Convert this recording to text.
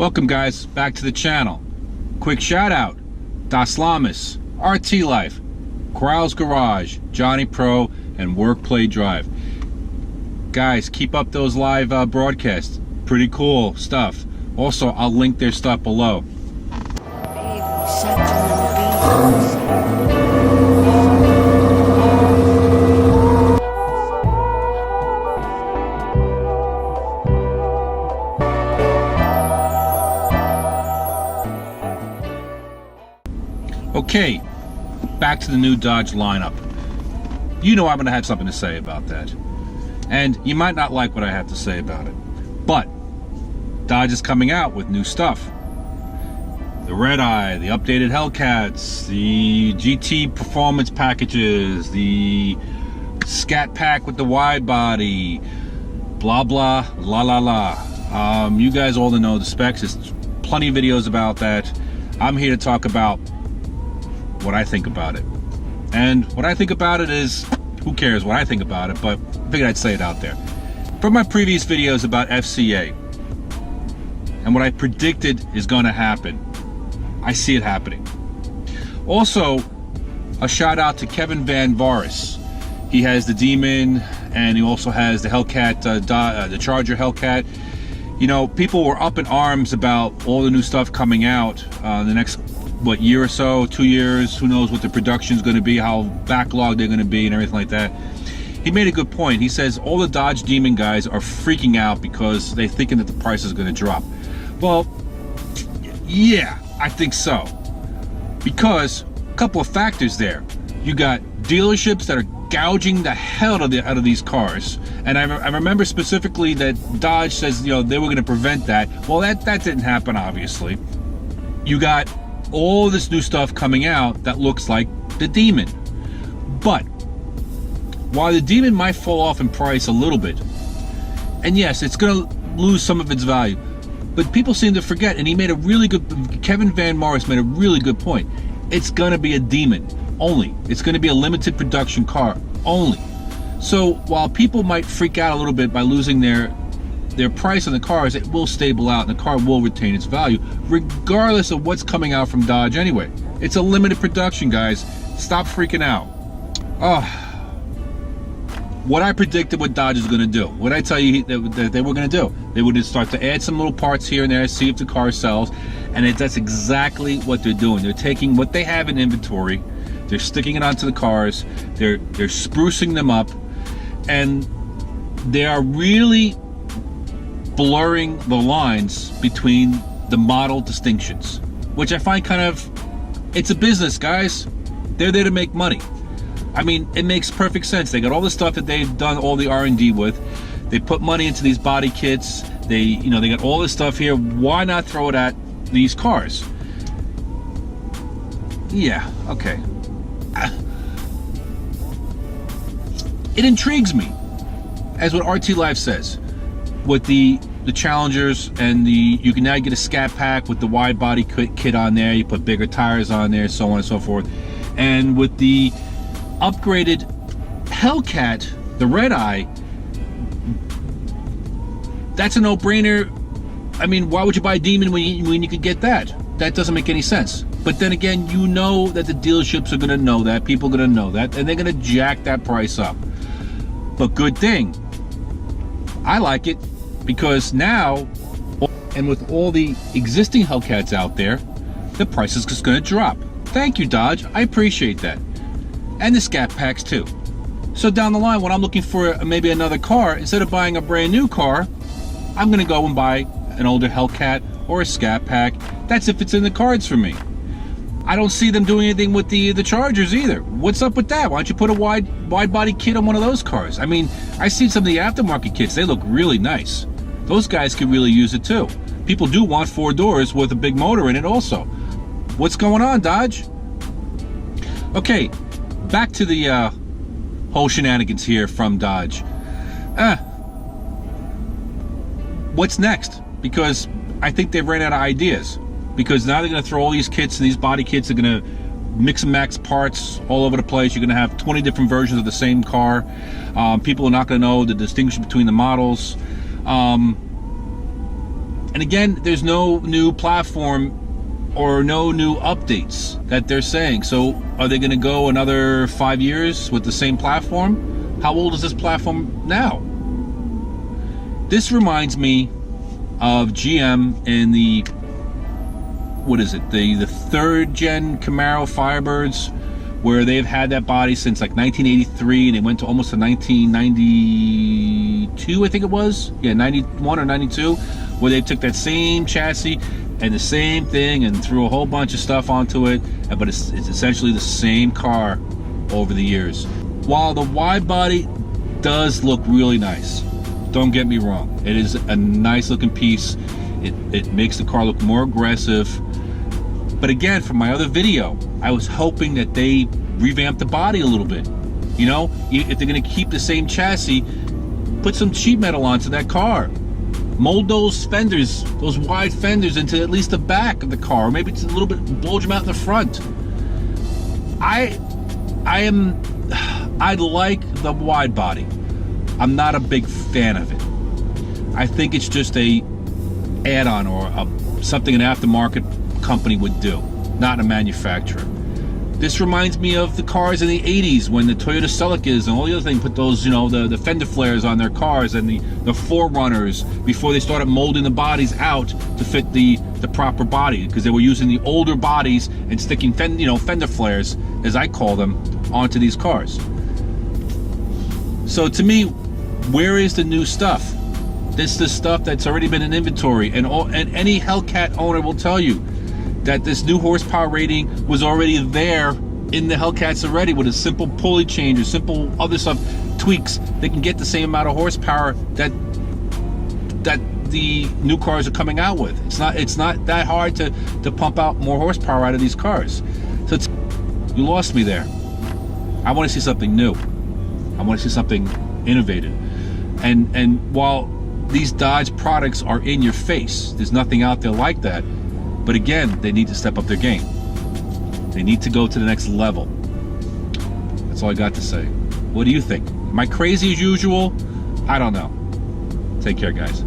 Welcome guys, back to the channel. Quick shout out, dasllamas, RT Life, Growls Garage, Johnny Pro, and Work Play Drive. Guys, keep up those live broadcasts. Pretty cool stuff. Also, I'll link their stuff below. Okay, back to the new Dodge lineup. You know I'm going to have something to say about that. And you might not like what I have to say about it. But Dodge is coming out with new stuff. The Red Eye, the updated Hellcats, the GT performance packages, the Scat Pack with the wide body, blah blah, la la la. You guys all know the specs. There's plenty of videos about that. I'm here to talk about what I think about it. And what I think about it is, who cares what I think about it, but I figured I'd say it out there. From my previous videos about FCA and what I predicted is going to happen, I see it happening. Also, a shout out to Kevin Van Voris. He has the Demon and he also has the Hellcat, the Charger Hellcat. You know, people were up in arms about all the new stuff coming out the next year or so, 2 years, who knows what the production's going to be, how backlogged they're going to be and everything like that. He made a good point. He says all the Dodge Demon guys are freaking out because they're thinking that the price is going to drop. Well, yeah, I think so. Because a couple of factors there. You got dealerships that are gouging the hell out of these cars. And I remember specifically that Dodge says, you know, they were going to prevent that. Well, that didn't happen, obviously. You got all this new stuff coming out that looks like the Demon. But while the Demon might fall off in price a little bit, and yes, it's going to lose some of its value, but people seem to forget, and he made a really good, Kevin Van Morris made a really good point. It's going to be a Demon only. It's going to be a limited production car only. So while people might freak out a little bit by losing their price on the cars, it will stable out and the car will retain its value regardless of what's coming out from Dodge anyway. It's a limited production, guys. Stop freaking out. What I predicted what Dodge is going to do, what I tell you that they were going to do, they would start to add some little parts here and there, see if the car sells, and that's exactly what they're doing. They're taking what they have in inventory, they're sticking it onto the cars, they're sprucing them up, and they are really blurring the lines between the model distinctions, which I find kind of, it's a business, guys. They're there to make money. I mean, it makes perfect sense. They got all the stuff that they've done all the R&D with. They put money into these body kits. They got all this stuff here. Why not throw it at these cars? Yeah, okay. It intrigues me, as what RT Life says, with the Challengers, and you can now get a Scat Pack with the wide body kit on there. You put bigger tires on there, so on and so forth. And with the upgraded Hellcat, the Red Eye, that's a no-brainer. I mean, why would you buy Demon when you could get that? That doesn't make any sense. But then again, you know that the dealerships are going to know that, people are going to know that, and they're going to jack that price up. But good thing, I like it, because now, and with all the existing Hellcats out there, the price is just going to drop. Thank you, Dodge. I appreciate that. And the Scat Packs too. So down the line, when I'm looking for maybe another car, instead of buying a brand new car, I'm going to go and buy an older Hellcat or a Scat Pack. That's if it's in the cards for me. I don't see them doing anything with the Chargers either. What's up with that? Why don't you put a wide body kit on one of those cars? I mean, I see some of the aftermarket kits. They look really nice. Those guys could really use it too. People do want 4 doors with a big motor in it also. What's going on, Dodge? Okay, back to the whole shenanigans here from Dodge. What's next? Because I think they've ran out of ideas. Because now they're going to throw all these kits, and these body kits, they're going to mix and match parts all over the place. You're going to have 20 different versions of the same car. People are not going to know the distinction between the models. And again, there's no new platform or no new updates that they're saying. So are they going to go another 5 years with the same platform? How old is this platform now? This reminds me of GM in the, what is it, the third gen Camaro Firebirds, where they've had that body since like 1983, and they went to almost to 1992, I think it was. Yeah, 91 or 92, where they took that same chassis and the same thing and threw a whole bunch of stuff onto it, but it's essentially the same car over the years. While the wide body does look really nice, don't get me wrong, it is a nice looking piece. It makes the car look more aggressive. But again, from my other video, I was hoping that they revamp the body a little bit. You know, if they're going to keep the same chassis, put some sheet metal onto that car. Mold those fenders, those wide fenders, into at least the back of the car, or maybe it's a little bit, bulge them out in the front. I like the wide body. I'm not a big fan of it. I think it's just a add-on or something an aftermarket company would do, not a manufacturer. This reminds me of the cars in the 80s when the Toyota Celicas and all the other things put those, you know, the fender flares on their cars, and the 4Runners, before they started molding the bodies out to fit the proper body, because they were using the older bodies and sticking fender flares, as I call them, onto these cars. So to me, where is the new stuff? This is the stuff that's already been in inventory, and any Hellcat owner will tell you that this new horsepower rating was already there in the Hellcats already, with a simple pulley change or simple other stuff, tweaks. They can get the same amount of horsepower that the new cars are coming out with. It's not that hard to pump out more horsepower out of these cars. So you lost me there. I want to see something new. I want to see something innovative. And while these Dodge products are in your face, there's nothing out there like that. But again, they need to step up their game. They need to go to the next level. That's all I got to say. What do you think? Am I crazy as usual? I don't know. Take care, guys.